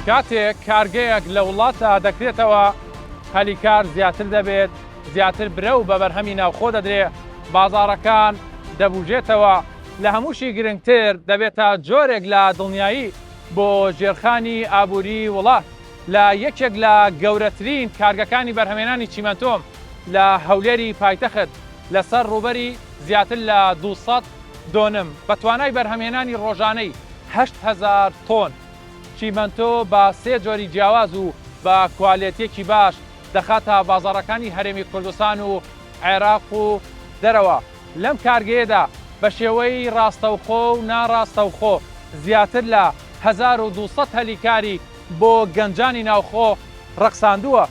کاتێک کارگەیەک لە وڵاتە دەکرێتەوە هەلی کار زیاتر دەبێت، زیاتر برە و بە بەرهەمی ناوخۆ دەدرێت، بازاڕەکان دەبوژێتەوە، لە هەمووشی گرنگتر دەبێتە جۆرێک لە دڵنیایی بۆ ژێرخانی ئابووری وڵات لە یەکێک لە گەورەترین کارگەکانی بەرهەمێنانی چیمەنتۆم لە هەولێری پایتەخت لەسەر ڕوبەری زیاتر لە 200 دۆنم بە توانای بەرهەمێنانی ڕۆژانەی 8,000 تۆن چیمەنتۆ بە 3 جۆری جیاواز و بە کوالێتیەکی باش دەخاتە بازاڕەکانی هەرێمی کوردستان و عێراق و دەرەوە. لەم کارگەیەدا بە شێوەی ڕاستەوخۆ و ناڕاستەوخۆ زیاتر لە 1200 هەلیکاری بۆ گەنجانی ناوخۆ ڕەقساندووە.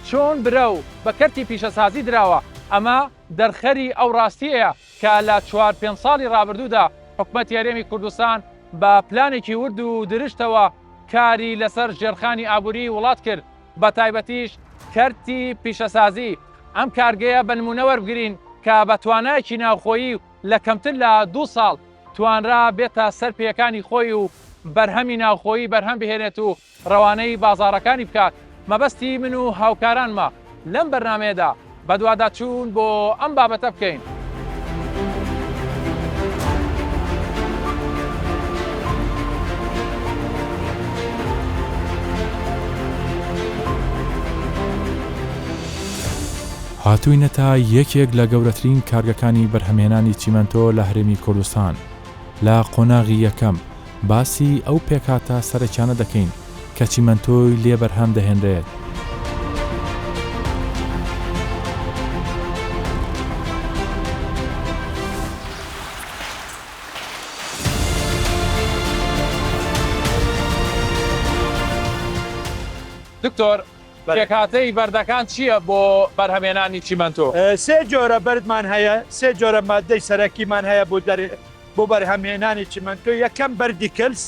چۆن برە و بە کەرتی پیشەسازی دراوە. ئەمە دەرخەری ئەو ڕاستیەیە کە لە 4-5 ساڵی ڕابردوودا حکومەتی هەرێمی کوردستان بە پلانێکی ورد و درشتەوە کاری لەسەر ژێرخانی ئابووری وڵات کرد، بە تایبەتیش کەرتی پیشەسازی. ئەم کارگەیە بە نمونە وەربگرین کە بە توانایەکی ناوخۆیی لە کەمتر لە 2 ساڵ توانرا بێتە سەر پێەکانی خۆی و بەرهەمی ناوخۆیی بەرهەم بهێنێت و ڕەوانەی بازاڕەکانی بکات. مەبەستی من و هاوکارانمە لەم بەرنامەیەدا بە دوواداچوون بۆ ئەم بابەتە بکەین. هاتووینەتە یەکێک لە گەورەترین کارگەکانی بەرهەمهێنانی چیمەنتۆ لە هەرێمی کوردستان. لە قۆناغی یەکەم باسی ئەو پێکاتە سەرەکیانە دەکەین کە چیمەنتۆی لێ بەرهەم دەهێنرێت. دکتۆر، پێکاتەی بەردەکان چییە بۆ بەرهەمێنانی چیمەنتۆ؟ 3 جۆرە بەردمان هەیە، 3 جۆرە مادەی سەرەکیمان هەیە بۆ بەرهەمهێنانی چیمەنتۆ. یەکەم بەردی کلس،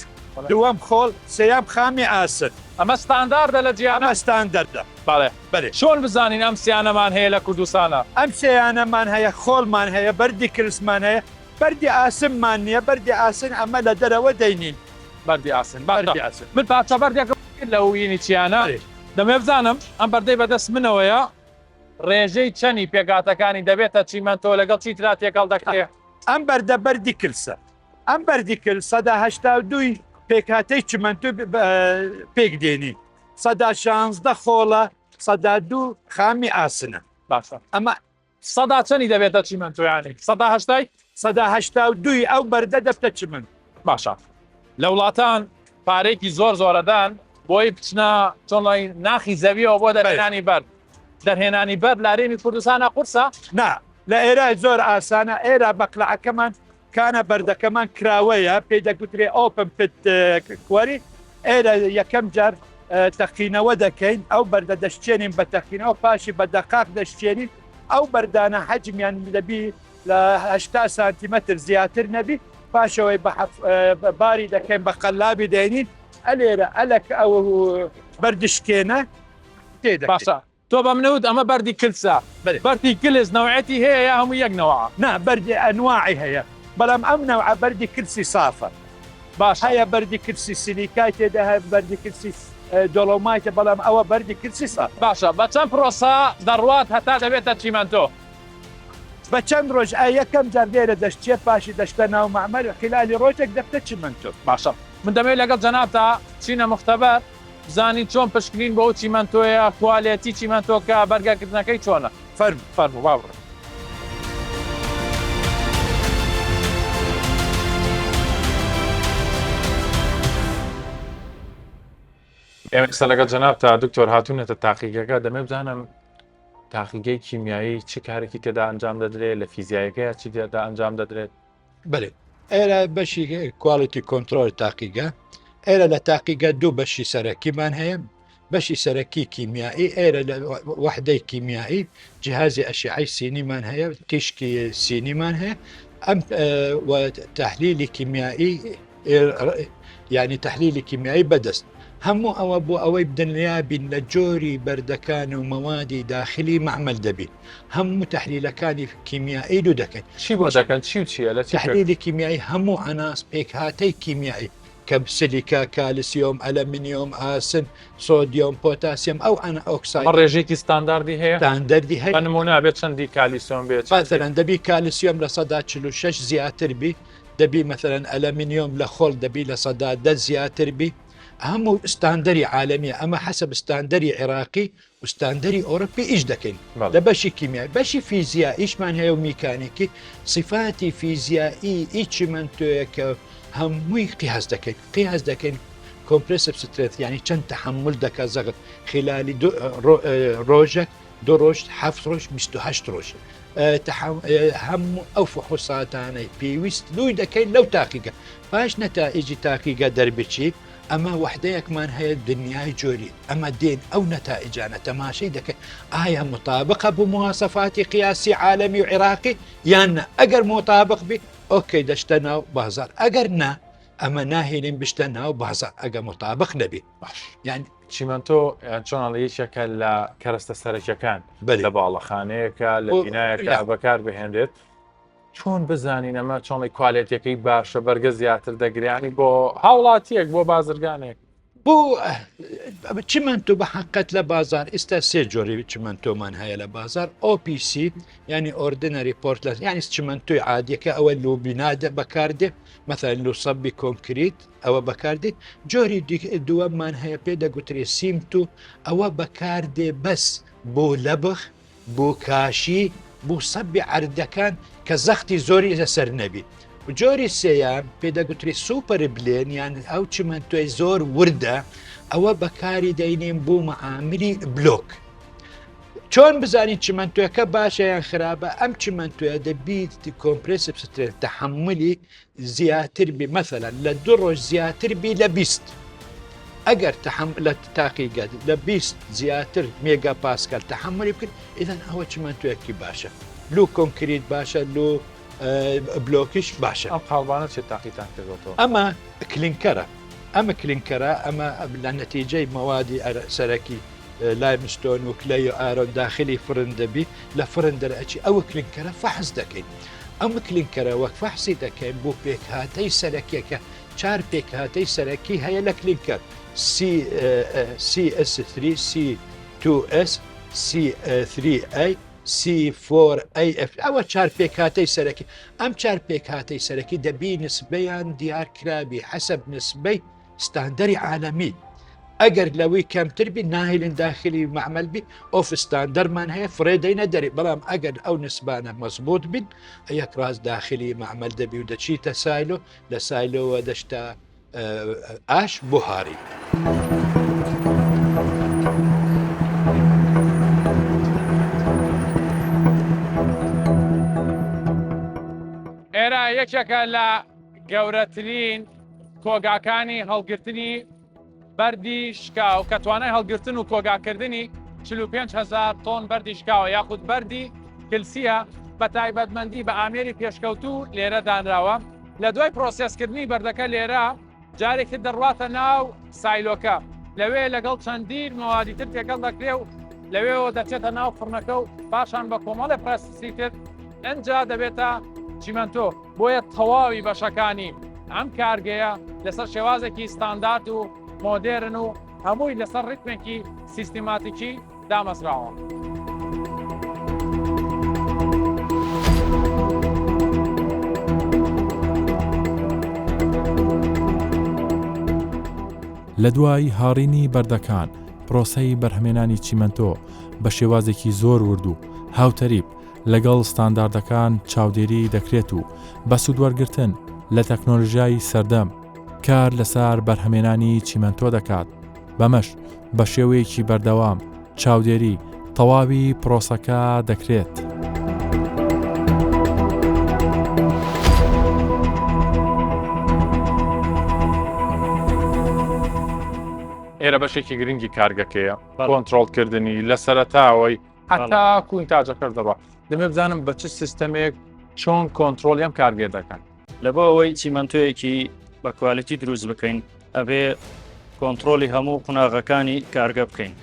دووەم خۆڵ، سێیام خامی ئاسن. ئەمە ستانداردە لە جیهان؟ ئەمە ستاندەردە. بەڵێ. چۆن بزانین ئەم سیانەمان هەیە لە کوردستانە؟ ئەم سێیانەمان هەیە، خۆڵمان هەیە، بەردی کلسمان هەیە، بەردی ئاسنمان نییە. بەردی ئاسن ئەمە لە دەرەوە دەینین. بەردی ئاسن. من پاچە بەردێکە لە وینی چیانە دەمێ بزانم ئەم بەردەی بەدەست منەوەیە ڕێژەی چەنی پێکاتەکانی دەبێتە چیمەنتۆ لەگەڵ چی ترا تێکەڵ دەکرێت؟ ئەم بەردە بەردی کلسە. ئەم بەردی کلس 182 پێکاتەی چیمەنتۆ پێک دێنی، 116 خۆڵە، 102 خامی ئاسنە. باشە. ئەمە 100 چەنی دەبێتە چیمەنتۆیانی؟ 182 ئەو بەردە دەبتە چمن. باشە. لە وڵاتان پارێکی زۆرەدان بۆی بچنە چۆنڵی ناخی زەویەوە بۆ دەرهێنانی بەرد. دەرهێنانی بەرد لە هەرێمی کوردستانە قورسە؟ نا، لە ئێرە زۆر ئاسانە. ئێرە بەقلعەکەمان کانە بەردەکەمان کراوەیە، پێی دەگوترێ ئۆپن پت کوەری. ئێرە یەکەم جار تەقینەوە دەکەین، ئەو بەردە دەشتێنین بە تەقینەوە، پاشی بە دەقاق دەشتێنین. ئەو بەردانە حەجمیان دەبی لە 80 سانتیمەتر زیاتر نەبی، پاشەوەی باری دەکەین بە قەلابی دێنین. ئەلێرە ئەلک ئەو بەردشکێنە تێدە. باشە. تۆ بە منەوت ئەمە بەردی کلسە. بەردی کلس نەوعەتی هەیە یا هەموو یەک نەوە؟ نا، بەردی ئەنواعی هەیە، بەڵام ئەم نەوعە بەردی کلسی سافە. باش. هەیە بەردی کلسی سیلیکای تێدا، هەیە بەردی کلسی دۆڵۆمایتە، بەڵام ئەوە بەردی کلسی سافە. باشە. بە چەند پرۆسە دەڕوات هەتا دەبێتە چیمەنتۆ؟ بە چەند ڕۆژ یەکەم جار لێرە دەشتێت، پاشی دەشتە ناو مەعمەر، خلالی ڕۆژێک دەبتە چیمەنتۆ. باشە. من دەمەوێت لەگەڵ جەنابتا چینە مختبەر بزانین چۆن پشکنین بۆ چیمەنتۆیە، کوالێتی چیمەنتۆکە بەرگەکردنەکەی چۆنە. فەرموو باوڕێ. ئێمە ئێستا لەگەڵ جەنابتا دکتۆر هاتوونەتە تاقیگەکە، دەمێ بزانم تاقیگەی کیمیایی چه کارێکی تێدا ئەنجام دەدرێت، لە فیزیایەکەیە چی تێدا ئەنجام دەدرێت؟ بڵێ، ئێرە بەشی کواڵیتی کۆنتترۆل تاقیگە. ئێرە لە تاقیگە 2 بەشی سەرەکیمان هەیە. بەشی سەرەکی کیمیایی، ئێرە لە وحدەی کیمیایی جهازی ئەشعەی سینیمان هەیە، تیشکی سینیمان هەیە. ئەم تحلیلی کیمیایی، یعنی تحلیلی کیمیایی بەدەست. هەموو ئەوە بۆ ئەوەی بدنیابین لە جۆری بەردەکان و مەوادی داخلی مەعمەل دەبین. هەموو تحلیلەکانی کیمیایی دوو دەکەین. چی بۆ دەکەن؟ چی و چیە لە تحلیلی کیمیایی؟ هەموو ئەناس پێکهاتەی کیمیایی سيليكا كالسيوم ألمنيوم آسن صوديوم بوتاسيوم أو أنا أوكسايد ئەمە ڕێژێکی ستانداردی هەیە ستاندردي هي بەنمونە بێت چەندی کالیسۆم بێت مثلا دبي كالسيوم لصدا 46 زياتر بي دبي مثلا ألمنيوم لخول دبي لصدا د زياتر بي أهم ستاندري عالمية أما حسب ستاندري عراقي وستاندري أوروبي إيش دكين بله. ده بشي كيميائي بشي فيزياء إيش معناها وميكانيكي صفاتي فيزيائي إيش منتوك هموي قياس دكين كومبريسيف سترينث يعني كان تحمل دكا زغط خلال روجك دو روج حفظ روج مستو هشت روج هم أو فحوصات أنا بيويست لو دكين لو تحقيقة باش نتائج تحقيقة دربتشي أما وحديك من هي الدنيا جوري أما دين أو نتائج أنا تماشي دك آية مطابقة بمواصفات قياسي عالمي وعراقي يعني أجر مطابق بي أوكي دشتنا بازار أجرنا أما ناهلين بشتنا وبازار أجر مطابق نبي يعني چیمەنتۆ چۆنەڵەیەکێکە لە کەرەستە سەرەکیەکان بەڵێ. لە باڵەخانەیەکە لە بینایەکە بەکار بهێنرێت چۆن بزانین ئەمە چۆنی کوالێتیەکەی باشە بەرگە زیاتر دەگریانی بۆ هاوڵاتیەک بۆ بازرگانێک بو چمنتو بحقت لبازار استا سي جوري چمنتو من هي لبازار او بي سي يعني اوردينري بورتلاند يعني چمنتو عادي كاول لو بناده بكارده مثلا لو صبي كونكريت او بكارده جوري دو من هي بيدا قطري سيمتو او بكارده بس بو لبخ بو كاشي بو صبي عردكان كزختي زوري سرنبي وجوري السيام بيدا قطري سوبر بلين يعني او چمنتو زور ورده او بكاري داينين بو معاملي بلوك چون بزاني چمنتو كباشا يعني خرابه ام چمنتو دبيت كومبريسيف سترينث تحملي زياتر بي مثلا لدرج زياتر بي لبيست اگر تحمل تحقيقات لبيست زياتر ميجا باسكال تحملي بكل اذا هو چمنتو كي باشا لو كونكريت باشا لو بلوكش باشا ئەم قاڵبانە چێت تاقیتان کردەوە اما كلينكرا اما نتيجه مواد سركي لايمستون وكليو ايرون داخلي فرن دبي لفرن درأتي او كلينكرا فحص دكين اما كلينكرا وفحصي دكين بو بيك هاتي سركي چار بيك هاتي سركي هي لكلينكر سي اس 3 سي 2 اس سي 3 اي C4AF أو چار بيك هاتي سركي أم چار بيك هاتي سركي دبي نسبيا ديار كرابي حسب نسبي ستاندري عالمي أجر لوي كم تربي ناهل داخلي معمل بي أوف ستاندر من هي فريدين دري بلام أجر أو نسبانا مزبوط بين أيك راس داخلي معمل دبي ودشي تسايلو لسايلو ودشتا آش بوهاري ئێرە یەکێکە لە گەورەترین کۆگاکانی هەڵگرتنی بەردی شکاو کە توانای هەڵگرتن و کۆگاکردنی 45,000 تۆن بەردی شکاوە یاخود بەردی کلسیە بە تایبەتمەندی بە ئامێری پێشکەوتوو لێرە دانراوە لە دوای پرۆسێسکردنی بەردەکە لێرە جارێکی دەڕواتە ناو سایلۆکە لەوێ لەگەڵ چەندین مەوادی تر تێگەڵ دەکرێ و لەوێەوە دەچێتە ناو فڕنەکە و پاشان بە کۆمەڵی پرۆسسی تر ئەنجا دەبێتە چیمەنتۆ بۆیە تەواوی بەشەکانی ئەم کارگەیە لەسەر شێوازێکی ستاندارد و مۆدێرن و هەمووی لەسەر ڕیتمێکی سیستیماتیکی دامەزراوە. لە دوای هاڕینی بەردەکان پرۆسەی بەرهەمێنانی چیمەنتۆ بە شێوازێکی زۆر ورد و هاوتەریب لەگەڵ ستانداردەکان چاودێری دەکرێت و بە سوودوەرگرتن لە تەکنۆلۆژیای سەردەم کار لەسەر بەرهەمێنانی چیمەنتۆ دەکات بەمەش بە شێوەیەکی بەردەوام چاودێری تەواوی پرۆسەکە دەکرێت. ئێرە بەشێکی گرنگی کارگەکەیە کۆنتڕۆڵکردنی لە سەرەتاوەی حتا کوینتاجەکە دەڕە دەمێ بزانم بە چ سیستەمێک چۆن کۆنتڕۆڵی ئەم کارگێ دەکەن لەبۆ ئەوەی چیمەنتۆیەکی بە کوالیتی دروست بکەین ئەبێ کۆنتڕۆلی هەموو قوناغەکانی کارگە بکەین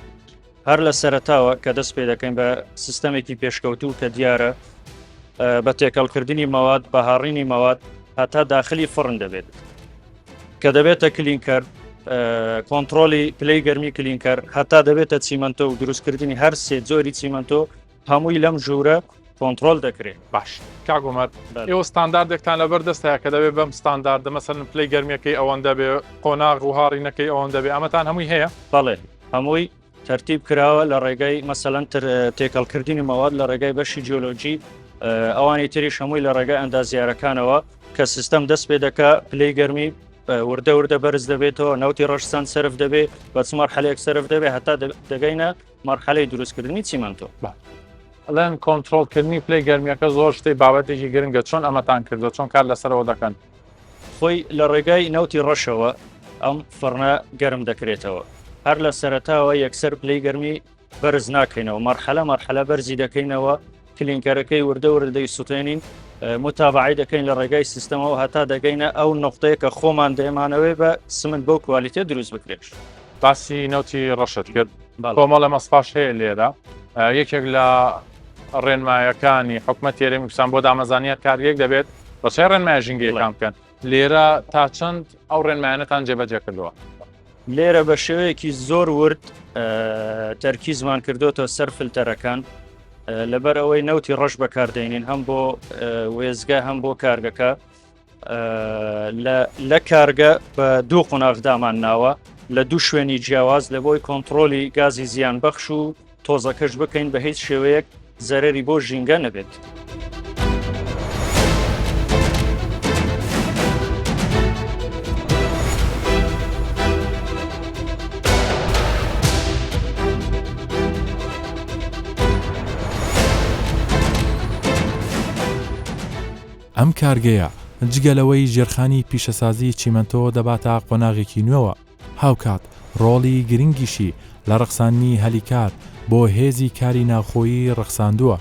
هەر لە سەرەتاوە کە دەست پێ دەکەین بە سیستەمێکی پێشکەوتوو کە دیارە بە تێکەڵکردنی مەواد بە هاڕینی مەواد هەتا داخلی فڕن دەبێت کە دەبێتە کلینکەر کۆنتترۆلی پلەی گەرمی کلینکەر هەتا دەبێتە چیمەنتۆ و دروستکردنی هەر سێ زۆری چیمەنتۆ هەمووی لەم ژوورە کۆنتترۆل دەکرێت. باش کاگومەر ئێوە ستانداردێکتان لەبەر دەستەیە کە دەبێت بەم ستانداردە مەسەن پلەی گەرمیەکەی ئەوەندە بێ قۆناغ و هاڕینەکەی ئەوەندە بێ ئەمەتان هەمووی هەیە؟ بەڵێ هەمووی تەرتیب کراوە لە ڕێگەی مەسەلەن تێکەڵکردنی مەواد لە ڕێگای بەشی جیۆلۆجی ئەوانی تریش هەمووی لە ڕێگای ئەندازیارەکانەوە کە سیستەم دەست پێ دەکا پلەی گەرمی وردە وردە بەرز دەبێتەوە نەوتی ڕەشسان سرف دەبێت بە چ مەرحەلەیەک سرف دەبێت هەتا دەگەینە مەرحەلەی دروستکردنی چیمەنتۆ. ئەڵێن کۆنتترۆلکردنی پلەی گەرمیەکە زۆر شتەی بابەتێکی گرنگە چۆن ئەمەتان کردو چۆن کار لەسەرەوە دەکەن؟ خۆی لە ڕێگای نەوتی ڕەشەوە ئەم فڕنە گەرم دەکرێتەوە هەر لە سەرەتاوە یەکسەر پلەی گەرمی بەرز ناکەینەوە مەرحەلە بەرزی دەکەینەوە کلینکەرەکەی وردە وردەی سوتێنین متابعی دەکەین لە ڕێگای سیستەمەوە هەتا دەگەینە ئەو نقطەیە کە خۆمان دەیەمانەوەی بە سمنت بۆ کوالیتێ دروست بکرێت. باسی نەوتی ڕەشت کرد کۆمەڵە مەسپاش هەیە لێرە یەکێک لە ڕێنمایەکانی حکومەتی هەرێمی کوردستان بۆ دامەزانیت کارێک دەبێت بە چه ڕێنمایە ژینگەیەکان بکەن لێرە تا چەند ئەو ڕێنمایانەتان جێبەجێ کردووە؟ لێرە بە شێوەیەکی زۆر ورد تەرکیزمان کردوتەوە سەر فلتەرەکان لەبەر ئەوەی نەوتی ڕەش بەکاردێنین هەم بۆ وێزگە هەم بۆ کارگەکە لە کارگە بە دوو قۆناغدامان ناوە لە دوو شوێنی جیاواز لە بۆی کۆنتترۆلی گازی زیان بەخش و تۆزەکەش بکەین بە هیچ شێوەیەک زەرەری بۆ ژینگە نەبێت. ئەم کارگەیە جگەلەوەی ژێرخانی پیشەسازی چیمەنتۆ دەباتە قۆناغێکی نوێوە هاوکات ڕۆڵی گرنگیشی لە ڕەخسانی هەلیکار بۆ هێزی کاری ناوخۆیی ڕەخساندووە.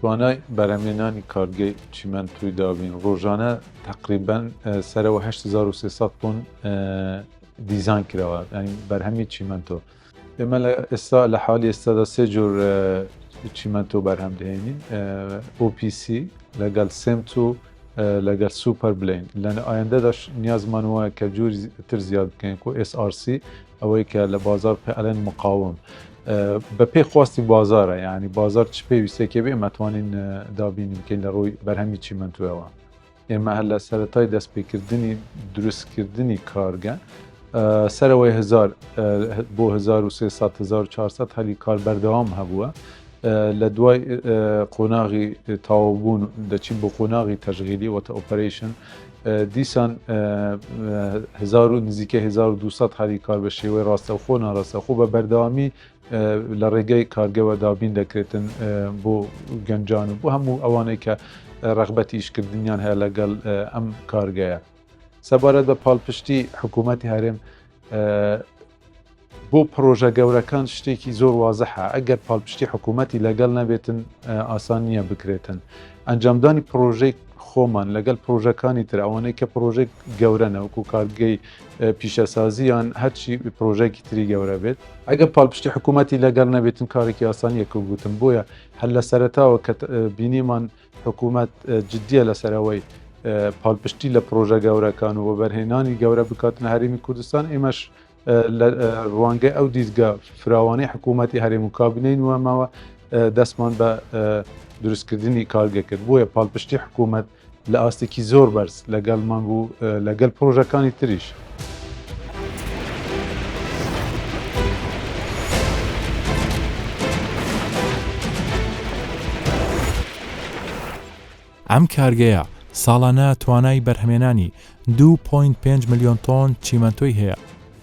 توانای بەرهەمهێنانی کارگەی چیمەنتۆی دابین ڕۆژانە تقریبان سەرەوە 8300 تۆن دیزاین کراوە ینی بەرهەمی چیمەنتۆ. ئێمە ئێستا لە حالی ئێستادا سێ جۆر چیمەنتۆ بەرهەم دەهێنین OPC لەگەڵ سمت و لەگەڵ سوپەر بلین لە ئایندەداش نیازمانەوە کە جووری تر زیاد بکەین و SRC ئەوەی کە لە بازار پێڵێن مقاوم بە پێی خواستی بازارە یعنی بازار چ پێویستێکی بێ ئەمەتوانین دابینیم بکەین لە ڕۆی بەرهەمی چیمەنتۆەوە. ئێمە هەر لە سەرەتای دەستپێکردنی دروستکردنی کارگە سەرەوەی 1000 بۆ 1300 هەلی کار بەردەوام هەبووە لە دوای قۆناغی تاوابوون دەچین بۆ قۆناغی تەشغیلی وەتە ئۆپەرەیشن دیسان نزیکە 1200 هەلی کار بە شێوەی ڕاستەوخۆ ناڕاستەخۆ بە بەردەوامی لە ڕێگەی کارگەوە دابین دەکرێتن بۆ گەنجان و بۆ هەموو ئەوانەی کە ڕەغبەتی ئیشکردنیان هەیە لەگەڵ ئەم کارگەیە. سەبارەت بە پاڵپشتی حکوومەتی هەرێم بۆ پرۆژە گەورەکان شتێکی زۆر وازەحە ئەگەر پاڵپشتی حکوومەتی لەگەڵ نەبێتن ئاسان نییە بکرێتن. ئەنجامدانی پرۆژەی خۆمان لەگەڵ پرۆژەکانی تر ئەوانەی کە پرۆژێک گەورە نەوەکو کارگەی پیشەسازیان هەرچی پرۆژێکی تری گەورە بێت ئەگەر پاڵپشتی حکوومەتی لەگەڵ نەبێتن کارێکی ئاسانیەکە گوتم بۆیە هەر لە سەرەتاوە کە بینیمان حکوومەت جددیە لەسەرەوەی پاڵپشتی لە پرۆژە گەورەکان و بەبەرهێنانی گەورە بکاتن هەرێمی کوردستان ئێمەش ڕوانگەی ئەو دیزگە فراوانەی حکوومەتی هەرێم و کابینەی وەماوە دەستمان بە دروستکردنی کارگە کرد بۆیە پاڵپشتی حکوومەت لە ئاستێکی زۆر بەرز لەگەڵمان بوو لەگەڵ پرۆژەکانی تریش. ئەم کارگەیە ساڵانە توانای بەرهەمێنانی 2.5 ملیۆن تۆن چیمەنتۆی هەیە.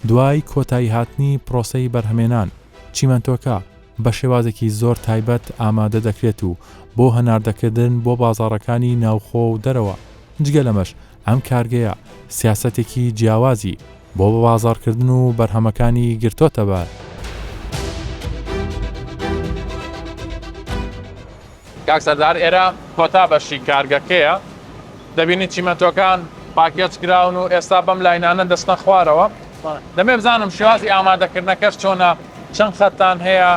دوای کۆتایی هاتنی پرۆسەی بەرهەمێنان چیمەنتۆکە بە شێوازێکی زۆر تایبەت ئامادە دەکرێت و بۆ هەناردەکردن بۆ بازاڕەکانی ناوخۆ و دەرەوە. جگە لەمەش ئەم کارگەیە سیاسەتێکی جیاوازی بۆ بە بازاڕکردن و بەرهەمەکانی گرتۆتە بەر. کاک سەردار ئێرە کۆتا بەشی کارگەکەیە دەبینی چیمەنتۆکان پاکێج کراون و ئێستا بەم لاینانە دەستە خوارەوە دەمێ بزانم شێوازی ئامادەکردنەکەش چۆنە چەند خەتان هەیە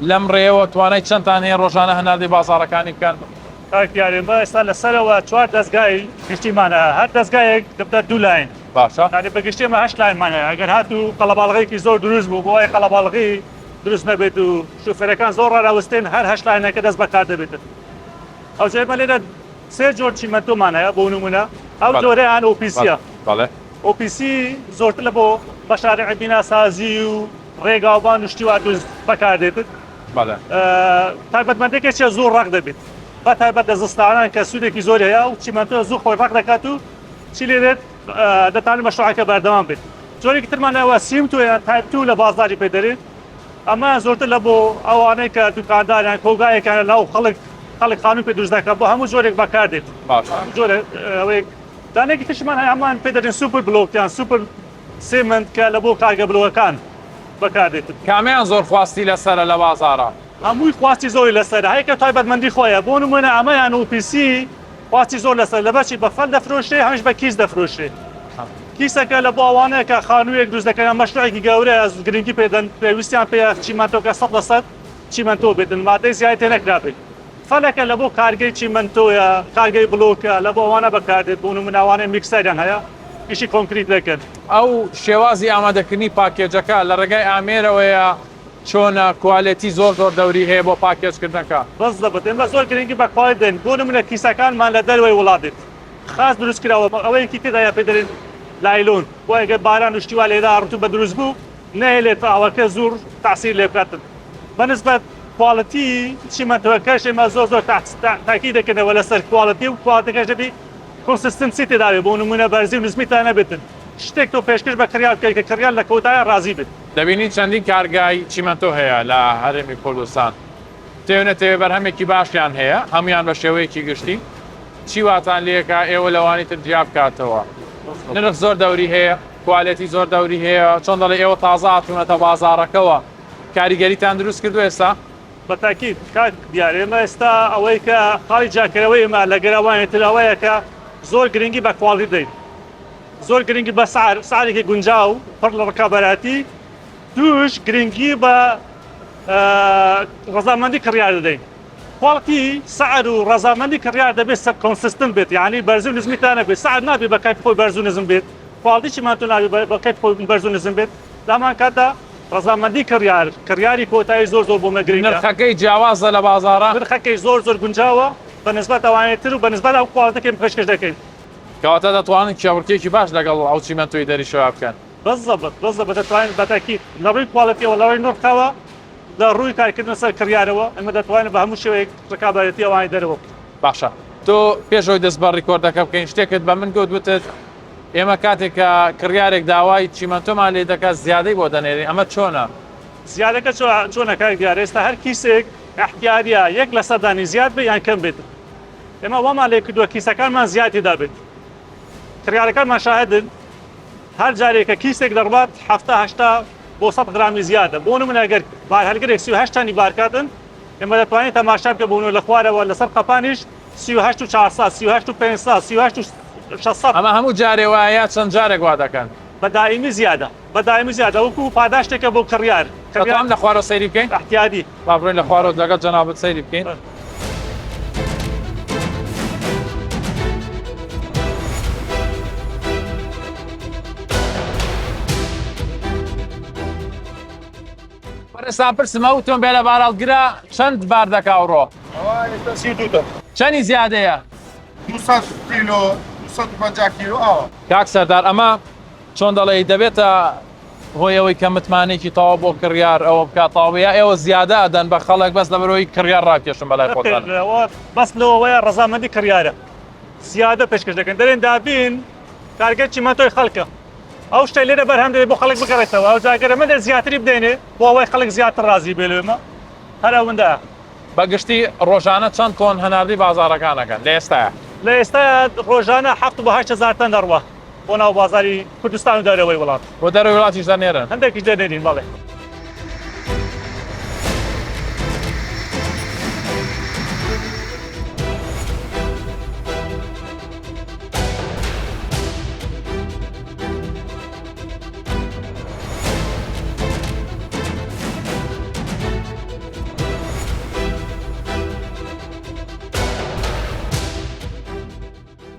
لەم ڕێەوە توانای چەندتان هەیە ڕۆژانە هەناردی بازاڕەکانی بکەن. کاکیارێمە ئێستا لەسەرەوە 4 دەستگای گشتیمانە هەر دەستگایەک دەبدە 2 لاین باشە یعنی بەگشتێمە 8 لاینمانە ئەگەر هاتوو قەڵەباڵغەیەکی زۆر دروست بوو بۆ ئەوەی قەڵەباڵغی دروست نەبێت و شوفێرەکان زۆر ڕاوستێن هەر 8 لاینەکە دەست بەکار دەبێت ئەو جێمە لێرە 3 جۆر چیمەنتۆمان هەیە بۆ نمونە ئەو بەڵێ. جۆرەیان ئۆپیسیە بەڵێ OPC زۆرتر لە بۆ بەشارێکی بیناسازی و ڕێگاوبان و شتی وا دروست بەکاردێتت بەڵێ تایبەتمەندێکێکە زۆر ڕق دەبێت بە تایبەت لە زستانان کە سوودێکی زۆر هەیە و چیمەنتۆ زوو خۆی ڕق دەکات و چی لێرێت دەتوانێت مەشروعەکە بەردەوام بێت جۆرێکی ترمانەوە سیم توە تایپ 2 لە بازاری پێدەرێت ئەمە زۆرتر لە بۆ ئەوانەی کە دوکانداریان کۆگایەکان لەو خەڵک خانوو پێ دروست دەکات بۆ هەموو جۆرێک بەکاردێت باشە جۆرە ئەوەیە دانێکی تشمان هەیە ئەمان پێدەرێن سوپر بلۆکیان سوپر سێمنت کە لە بۆ کارگە بلۆکەکان بەکاردێت کامیان زۆر خواستی لەسرە لە بازارە هەمووی خواستی زۆری لەسەر هەیەکە تایبەتمەندی خۆیە بۆ نمونە ئەمەیان OPC خواستی زۆر لەسەر لەبەرچی بە فەل دەفرۆشێ هەمیش بە کیس دەفرۆشێ کیسەکە لە بۆ ئەوانەیە کە خانوویەک دروست دەکەن مەشروعێکی گەورەیە گرنگی پێدەن پێویستیان پێ چیمەنتۆکە 100% چیمەنتۆ بێتن مادەی زیای تێ نەکرابێت فەلەکە لە بۆ کارگەی چیمەنتۆیە کارگەی بلۆکە لە بۆ ئەوانە بەکاردێت بۆ نمونەوانەی میکسەریان هەیە ئیشی کۆنکریت دەکەن ئەو شێوازی ئامادەکردنی پاکێجەکە لە ڕێگای ئامێرەوەیە چۆنە کوالێتی زۆر دەوری هەیە بۆ پاکێجکردنەکە بەس دەبێت ئێمە زۆر گرنگی بە کوالێت دێن بۆ نمونە کیسەکانمان لە دەروەی وڵاتێت خاص دروست کراوە ئەوەیەکی تێدایە پێدەرێن لایلۆن بۆ ئەگەر باران شتیوا لێدا ڕوتو بە دروست بوو نەهێلێت ئاوەکە زۆر تاثیر لێ بکاتن بەنسبەت کوالەتی چیمەنتۆکەش ئێمە زۆر تاکی دەکەنەوە لەسەر کوالەتی و کوالەتەکەش دەبی کۆنسیستنسی تێداوێت بۆ نمونە بەرزی و نزمیتان نەبێتن شتێک تۆ پێشکەش بە کڕیار بکەیت کە کڕیار لە کەوتایە ڕازی بێت دەبینی چەندین کارگای چیمەنتۆ هەیە لە هەرێمی کوردستان تێونەتەوێ بەرهەمێکی باشیان هەیە هەمویان بە شێوەیەکی گشتی چی واتان لێکە ئێوە لەوانی تر جیاب بکاتەوە نرخ زۆر دەوری هەیە کوالێتی زۆر دەوری هەیە چۆن دەڵێ ئێوە تازە هاتوونەتە بازارەکەەوە کاریگەریتان دروست کردو ئێستا بە تاکید کات دیارە ئێمە ئێستا ئەوەی کە خاڵی جاکەرەوەی ئێمە لە گەراوانێتتر ئەوەیە کە زۆر گرنگی بە کواڵی دەین زۆر گرنگی بە سعرێکی گونجاو پڕ لە ڕکابەراتی دووش گرنگی بە ڕەزامەندی کڕیار دەدەین کوالتی سعر و ڕەزامەندی کڕیار دەبێت سەر کۆنسیستنت بێت یعنی بەرز و نزمیتان نەبێت سعر نابێت بە کەیف خۆی بەرز و نزم بێت کوالتی چیمەنتۆ نابێت بە کەیف خۆی بەرز و نزم بێت لامان کاتە ڕەزامەندی کڕیاری کۆتایی زۆر بۆ مەگرینگە نرخەکەی جیاوازە لە بازارە نرخەکەی زۆر گونجاوە بە نسبەت ئەوانێتتر و بە نسبەت ئەو کوالەتەکەی پێشکەش دەکەین کەواتە دەتوانن کێوەرکێکی باش لەگەڵ ئەو چیمەنتۆی دەریشەوە بکەن بەزەبەت دەتوانین بەتاکید لە ڕووی کوالەتیەوە لە ڕووی نرخەوە لە ڕووی کارکردن سەر کڕیارەوە ئەمە دەتوانین بە هەموو شێوەیەک ڕکابەتی ئەوانی دەرەوە باشە تۆ پێشەوەی دەست بە ڕیکۆردەکە بکەین شتێکت بە من گوتت ئێمە کاتێک کە کڕیارێک داوای چیمەنتۆمان لێ دەکات زیادەی بۆ دەنێری ئەمە چۆنە زیادەکە چۆنە کارگیار ئێستا هەر کیسێک احتیاریە 1% زیاد بێ یان کەم بێت ئێمە وەمان لێ کردووە کیسەکانمان زیادی دابێت کڕیارەکانمان شاهدن هەر جارێکە کیسێک دەڕبات 70 بۆ 100 گرامی زیادە بۆ نمونە ئەگەر هەلگرێک 38 تانی بارکاتن ئێمە دەتوانین تەماشا بکە بوون لە خوارەوە لەسەر قەپانیش 38 و 400 38 و 500 38 و 600 ئەمە هەموو جارێوایە چەند جارێک وا دەکەن بەدائیمی زیادە وەکو پاداشتێکە بۆ کڕیار دەتوانم لە خوارەوە سەیری بکەین احتیادی با بڕۆین لە خوارەوە لەگەڵ جەنابەت سەیری بکەین ئێستا پرسمە وتۆم بێ لە بارەڵگرە چەند بار دەکا ئەوڕۆ چەندی زیادەیە 200 کیلۆ 250 کیلۆ ئەوە کاک سەردار ئەمە چۆن دەڵێ دەبێتە هۆی ئەوەی کە متمانێکی تەواو بۆ کڕیار ئەوە بکات تاوەیە ئێوە زیادە ئەدەن بە خەڵک بەس لەبەرەوەی کڕیار ڕاکێشن بەلای خۆتان بەس لەوەیە ڕەزامەندی کڕیارە زیادە پێشکەش دەکەن دەرێن دابین کارگەر چیمەنتۆی خەڵکە ئەو شتە لێرە بەرهەم دەبێت بۆ خەڵک بگەڕێتەوە ئەو جاگەرە من زیاتری بدەینێ بۆ ئەوەی خەڵک زیاتر ڕازی بێ لێمە هەر ئەوەندە بەگشتی ڕۆژانە چەند تۆن هەناردی بازارەکانەکەن لە ئێستاە لە ئێستا ڕۆژانە 7 تەن دەڕوە بۆ ناو بازاری کوردستان و دەرەوەی وڵات بۆ دەرەوەی وڵاتیش دەنێرن هەندێکی دەنێرین بەڵێ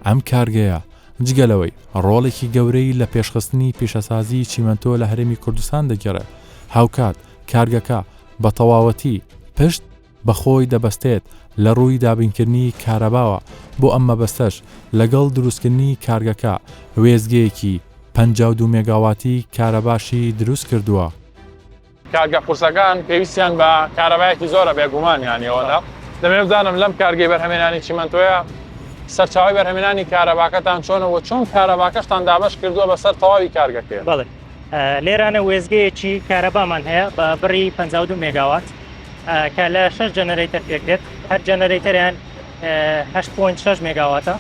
ئەم کارگەیە جگەلەوەی ڕۆڵێکی گەورەی لە پێشخستنی پیشەسازی چیمەنتۆ لە هەرێمی کوردستان دەگەڕێت هاوکات کارگەکە بە تەواوەتی پشت بەخۆی دەبەستێت لە ڕووی دابینکردنی کارەباوە بۆ ئەم مەبەستەش لەگەڵ دروستکردنی کارگەکە وێزگەیەکی 52 مێگاواتی کارەباشی دروست کردووە. کارگە قورسەکان پێویستیان بە کارەبایەکی زۆرە بێگومان یانیەوەدا دەمێ بزانم لەم کارگەی بەرهەمێنانی چیمەنتۆیە سەرچاوی بەرهەمێنانی کارەباکەتان چۆنەوە چۆن کارەباکەشتان دابش کردووە بەسەر تەواوی کارگەکەیە. بەڵێ لێرانە وێزگەیەکی کارەبامان هەیە بە بڕی 52 مێگاوات کە لە 6 جەنەرەیتەر پێکرێت هەر جەنەرەیتەریان 8.6 مێگاواتە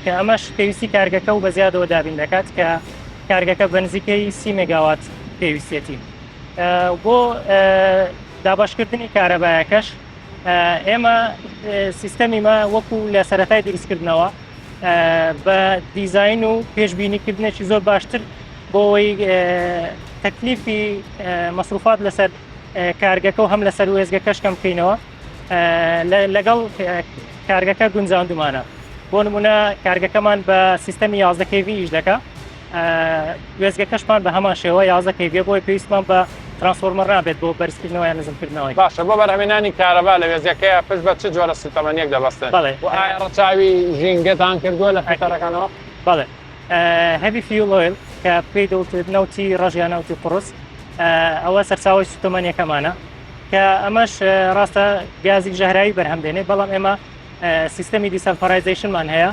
کە ئەمەش پێویستی کارگەکە و بە زیادەوە دابین دەکات کە کارگەکە بە نزیکەی 30 مێگاوات پێویستێتی بۆ دابشکردنی کارەبایەکەش ئێمە سیستەمیمە وەکو لە سەرەتای دروستکردنەوە بە دیزاین و پێشبینیکردنێکی زۆر باشتر بۆەوەی تەکلیفی مەسروفات لەسەر کارگەکە و هەم لەسەر وێزگەکەش کەم بکەینەوە لەگەڵ کارگەکە گونجاندومانە بۆ نمونە کارگەکەمان بە سیستەمی 11 kV ئیش دەکا وێزگەکەشمان بە هەمان شێوە 11 kV بۆی پێویستمان بە ترانسفۆرمەر نابێت بۆ بەرزکردنەوە یان نزمکردنەوەی. باشە بۆ بەرهەمێنانی کارەبا لە وێزەکەیە پشت بە چ جۆرە سیستەمەنیەک دەبەستن؟ بەڵێ ئایا ڕەچاوی ژینگەتان کردووە لە فیلتەرەکانەوە؟ بەڵێ هەوی فیول ئۆیل کە پێی دەوترێت نەوتی ڕەژیان نەوتی قوڕس ئەوە سەرچاوی سوتەمەنیەکەمانە کە ئەمەش ڕاستە گازی ژەهراوی بەرهەم دێنێ بەڵام ئێمە سیستەمی دیسەلفەرایزیشنمان هەیە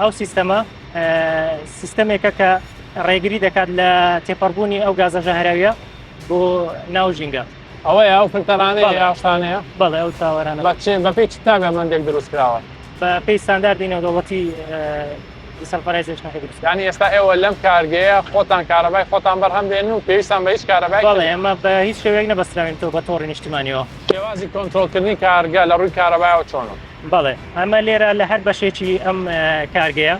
ئەو سیستەمە سیستەمێکە کە ڕێگری دەکات لە تێپەڕبوونی ئەو گازە ژەهراویە بۆ ناو ژینگە ئەوەیە ئەو فیلتەرانەیە یاشتانەیە؟ بەڵێ ئەو تاوەرانە بە پێی چ تاگەمەندێک دروست کراوە؟ بە پێی ستانداردی نێودەوڵەتی دیسەلفەرایزیشنەکە دروست. یعنی ئێستا ئێوە لەم کارگەیە خۆتان کارەبای خۆتان بەرهەم دێنن و پێویستان بە هیچ کارەبای؟ بەڵێ ئێمە بە هیچ شێوەیەک نەبەستراوینەوە بە تۆڕی نیشتیمانیەوە. شێوازی کۆنتڕۆلکردنی کارگە لە ڕووی کارەبایەوە چۆنە؟ بەڵێ ئەمە لێرە لە هەر بەشێکی ئەم کارگەیە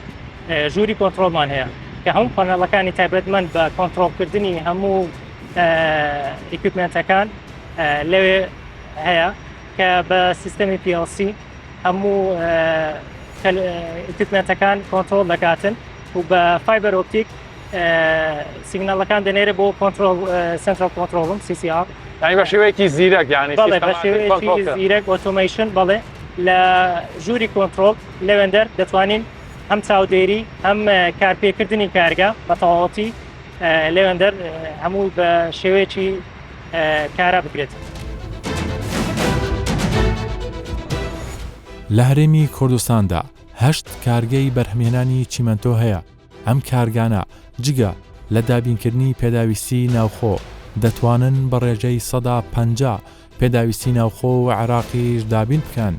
ژووری کۆنتڕۆلمان هەیە کە هەموو پانەڵەکانی تایبەتمەند بە کۆنتڕۆلکردنی هەموو ئیکویپمنتەکان لەوێ هەیە کە بە سیستەمی PLC هەموو ئیکویپمنتەکان کۆنتڕۆل دەکاتن و بە فایبەر ئۆپتیک سیگناڵەکان دەنێرە بۆ کۆنتڕۆل سنترال کۆنتڕۆڵم CCR یعنی بە شێوەیەکی زیرەک یعنی بەڵێ بە شێوەیەکی زیرەک ئۆتۆمەیشن بەڵێ لە ژووری کۆنتڕۆل لەوێندەر دەتوانین هەم چاودێری هەم کارپێکردنی کارگە بە تەواوەتی لەوێندەر هەموو بە شێوەیەکی کارە بگرێت. لە هەرێمی کوردستاندا 8 کارگەی بەرهەمهێنانی چیمەنتۆ هەیە. ئەم کارگانە جگە لە دابینکردنی پێداویستی ناوخۆ دەتوانن بە ڕێژەی 150 پێداویستی ناوخۆ و عێراقیش دابین بکەن